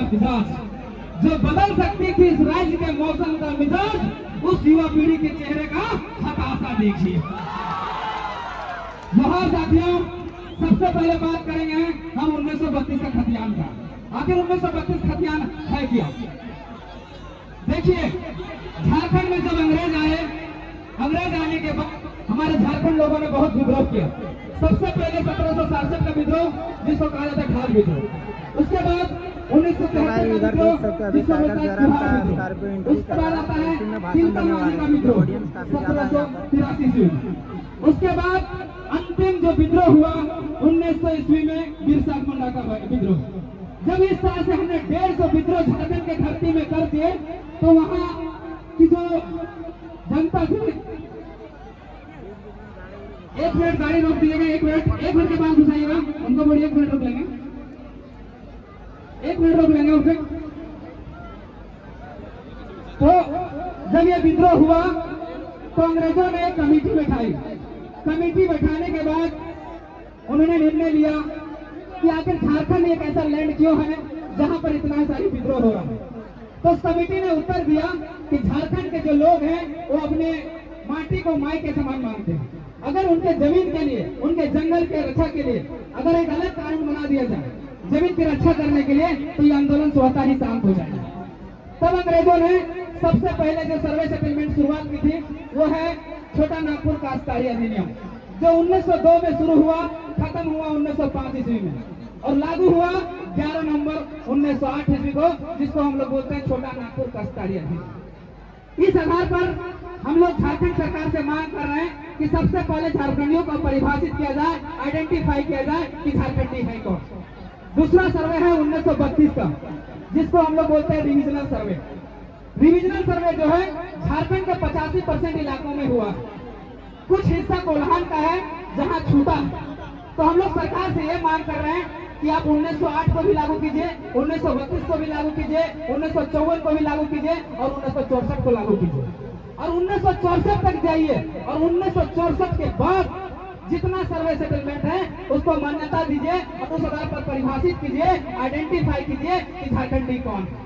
मिजाज, जो बदल सकती थी इस राज्य के मौसम का मिजाज, उस युवा पीढ़ी के चेहरे का हताशा देखिए। जोहार साथियों, सबसे पहले बात करेंगे हम 1932 का खतियान का। आखिर 1932 खतियान है क्या? देखिए, झारखंड में जब अंग्रेज आए, अंग्रेज आने के बाद हमारे झारखंड लोगों ने बहुत विद्रोह किया। सबसे पहले 1767 का विद्रोह, जिसको कहा जाता है खाल विद्रोह। उसके बाद 1973 का विद्रोह, जिसको बोलता है बिहार विद्रोह। उसके बाद आता है तिलकमानी का विद्रोह 1783 ईस्वी में। उसके बाद अंतिम जो विद्रोह हुआ 1900 ईस्वी में बिरसा मुंडा का विद्रोह। जब इस तरह से हमने 150 विद्रोह झारखंड के धरती में कर दिए, तो वहाँ की जो जनता थी, एक मिनट गाड़ी रोक दीजिएगा, एक मिनट के बाद घुसाइएगा, उनको बोलिए 1 मिनट रोक लेंगे, 1 मिनट रोक लेंगे उसे। तो जब ये विद्रोह हुआ तो अंग्रेजों ने एक कमेटी बैठाई। कमेटी बैठाने के बाद उन्होंने निर्णय लिया कि आखिर झारखंड एक ऐसा लैंड क्यों है जहां पर इतना सारी विद्रोह हो रहा है। तो उस कमेटी ने उत्तर दिया कि झारखंड के जो लोग हैं वो अपने माटी को माई के समान मानते हैं। अगर उनके जमीन के लिए, उनके जंगल के रक्षा के लिए अगर एक अलग कानून बना दिया जाए जमीन की रक्षा करने के लिए, तो ये आंदोलन स्वतः ही शांत हो जाएगा। तब अंग्रेजों ने सबसे पहले जो सर्वे सेटलमेंट शुरुआत की थी वो है छोटा नागपुर काश्तकारी अधिनियम, जो 1902 में शुरू हुआ, खत्म हुआ 1905 ईस्वी में और लागू हुआ 11 नवंबर 1908 ईस्वी को, जिसको हम लोग बोलते हैं छोटा नागपुर काश्तकारी अधिनियम। इस आधार पर हम लोग झारखंड सरकार से मांग कर रहे हैं कि सबसे पहले झारखंडियों को परिभाषित किया जाए, आइडेंटिफाई किया जाए कि झारखंडी है कौन। दूसरा सर्वे है 1932 का, जिसको हम लोग बोलते हैं रिविजनल सर्वे। रिविजनल सर्वे जो है झारखंड के 85% इलाकों में हुआ, कुछ हिस्सा कोल्हान का है जहां छूटा। तो हम लोग सरकार से ये मांग कर रहे हैं कि आप 1908 को भी लागू कीजिए, 1932 को भी लागू कीजिए, 1954 को भी लागू कीजिए और 1964 को लागू कीजिए और 1964 तक जाइए और 1964 के बाद जितना सर्वे सेटलमेंट है उसको मान्यता दीजिए और उस आधार पर परिभाषित कीजिए, आइडेंटिफाई कीजिए कि झारखंडी कौन है।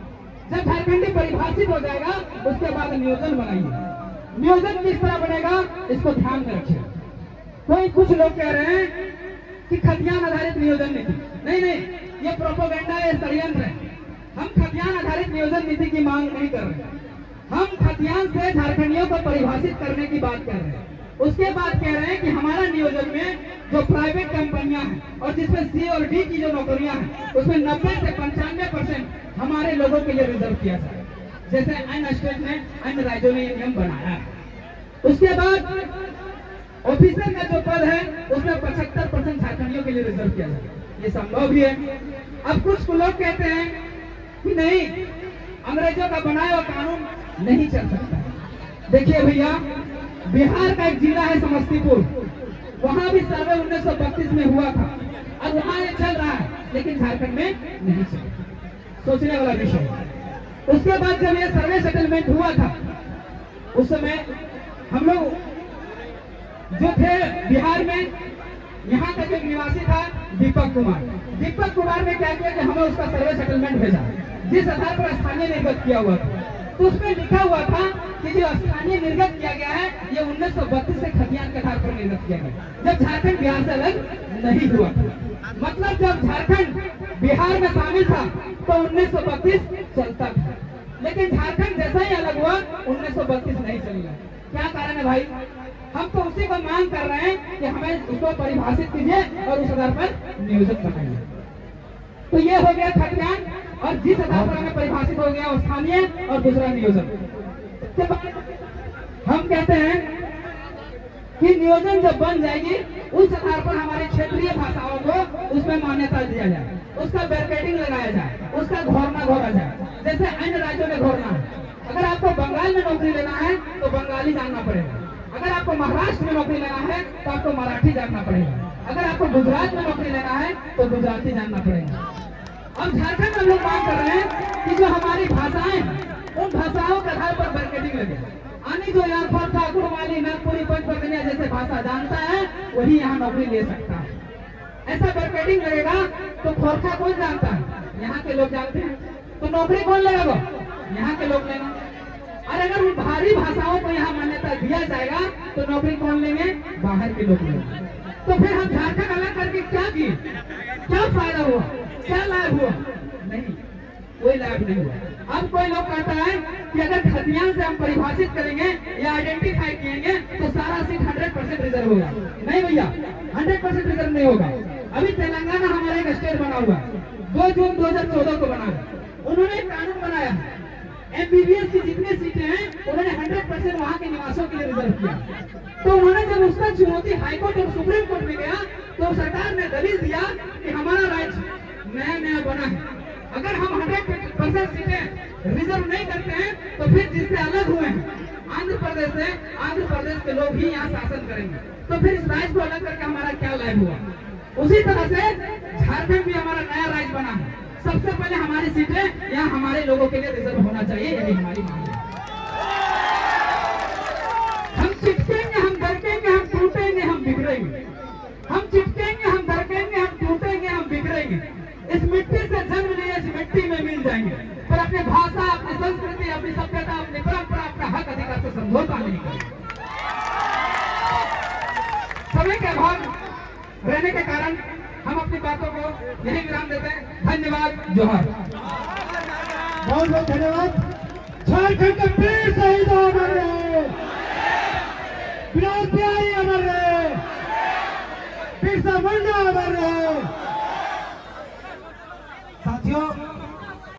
जब झारखंडी परिभाषित हो जाएगा उसके बाद नियोजन बनाइए। नियोजन किस तरह बनेगा इसको ध्यान में रखिए। कोई कुछ लोग कह रहे हैं कि खतियान आधारित नियोजन नीति, नहीं, ये प्रोपोगेंडा है, षड्यंत्र है। हम खतियान आधारित नियोजन नीति की मांग नहीं कर रहे, हम खतियान से झारखंडियों को परिभाषित करने की बात कर रहे हैं। उसके बाद कह रहे हैं कि हमारा नियोजन में जो प्राइवेट कंपनियां हैं और जिसमें सी और डी की जो नौकरियां हैं उसमें 90 से 95% हमारे लोगों के लिए रिजर्व किया जाए, जैसे अन्य स्टेट ने, अन्य राज्यों ने ये नियम बनाया है। उसके बाद ऑफिसर का जो पद है उसमें 75% झारखंडियों के लिए रिजर्व किया जाए, ये संभव भी है। अब कुछ लोग कहते हैं कि नहीं, अंग्रेजों का बनाया हुआ कानून नहीं चल सकता। देखिए भैया, बिहार का एक जिला है समस्तीपुर, वहां भी सर्वे 1932 में हुआ था और वहां ये चल रहा है, लेकिन झारखंड में नहीं चल। सोचने वाला विषय। उसके बाद जब ये सर्वे सेटलमेंट हुआ था उस समय हम लोग जो थे बिहार में, यहाँ का जो निवासी था दीपक कुमार ने क्या किया कि हमें उसका सर्वे सेटलमेंट भेजा, जिस आधार पर स्थानीय निर्गत किया हुआ था। तो उसमें लिखा हुआ था कि जो स्थानीय निर्गत किया गया है ये 1932 से खतियान के आधार पर निर्गत किया गया, जब झारखंड बिहार से अलग नहीं हुआ था। मतलब जब झारखंड बिहार में शामिल था तो 1932 चलता था, लेकिन झारखंड जैसा ही अलग हुआ 1932 नहीं चलेगा। क्या कारण है भाई? हम तो उसी को मांग कर रहे हैं कि हमें उसको परिभाषित कीजिए और उस आधार पर नियोजन बनाइए। तो ये हो गया खतियान, और जिस आधार पर हमें परिभाषित हो गया स्थानीय और दूसरा नियोजन। इसके बाद हम कहते हैं कि नियोजन जब बन जाएगी उस आधार पर हमारी क्षेत्रीय भाषाओं को उसमें मान्यता दिया जाए, उसका बैरिकेडिंग लगाया जाए, उसका घोरना घोरा जाए, जैसे अन्य राज्यों में घोरना है। अगर आपको बंगाल में नौकरी लेना है तो बंगाली जानना पड़ेगा, अगर आपको महाराष्ट्र में नौकरी लेना है तो आपको मराठी जानना पड़ेगा, अगर आपको गुजरात में नौकरी लेना है तो गुजराती जानना पड़ेगा। अब झारखंड में लोग मांग कर रहे हैं कि जो हमारी भाषाएं हैं उन भाषाओं के आधार पर बैरिकेडिंग लगे, यानी जो यहाँ पर ठाकुर वाली नागपुरी पंचपदनिया जैसे भाषा जानता है वही यहाँ नौकरी ले सकता है। ऐसा बैरिकेडिंग लगेगा तो खोरखा कौन जानता है? यहाँ के लोग जानते हैं। तो नौकरी कौन लेगा? वो यहाँ के लोग लेंगे। और अगर उन भारी भाषाओं को यहाँ मान्यता दिया जाएगा तो नौकरी कौन लेंगे? बाहर के लोग लेंगे। तो फिर हम झारखंड अलग करके क्या किए? क्या फायदा हुआ? क्या लाभ हुआ? नहीं, कोई लाभ नहीं हुआ। अब कोई लोग कहता है कि अगर खतियान से हम परिभाषित करेंगे या आइडेंटिफाई किएंगे तो सारा सीट 100% रिजर्व होगा। नहीं भैया, 100% रिजर्व नहीं होगा। अभी तेलंगाना हमारा एक स्टेट बना हुआ, 2 जून 2014 को बना। उन्होंने एक कानून बनाया, एमबीबीएस की जितनी सीटें हैं उन्होंने 100% वहाँ के निवासियों के लिए रिजर्व किया। तो उन्होंने जब उसका चुनौती हाईकोर्ट और सुप्रीम कोर्ट में गया तो सरकार ने दलील दिया कि हमारा राज्य नया नया बना है, अगर हम 100% सीटें रिजर्व नहीं करते हैं तो फिर जिससे अलग हुए हैं आंध्र प्रदेश से, आंध्र प्रदेश के लोग ही यहाँ शासन करेंगे। तो फिर इस राज्य को अलग करके हमारा क्या लाभ हुआ? उसी तरह से झारखंड भी हमारा नया राज्य बना है। सबसे पहले हमारी सीटें यहाँ हमारे लोगों के लिए रिजर्व होना चाहिए, यही हमारी मांग है। हम चिपकेंगे, हम धड़केंगे, हम टूटेंगे, हम बिगड़ेंगे। हम चिपकेंगे, हम धड़केंगे, हम टूटेंगे, हम बिगड़ेंगे। इस मिट्टी से जन्म लिए इस मिट्टी में मिल जाएंगे, पर अपनी भाषा, अपनी संस्कृति, अपनी सभ्यता, अपनी परंपरा, अपना हक अधिकार से समझौता नहीं करेंगे। समय के अभाव रहने के कारण हम अपनी बातों को यही विराम देते हैं। धन्यवाद, जोहार। बहुत बहुत धन्यवाद। झारखंड के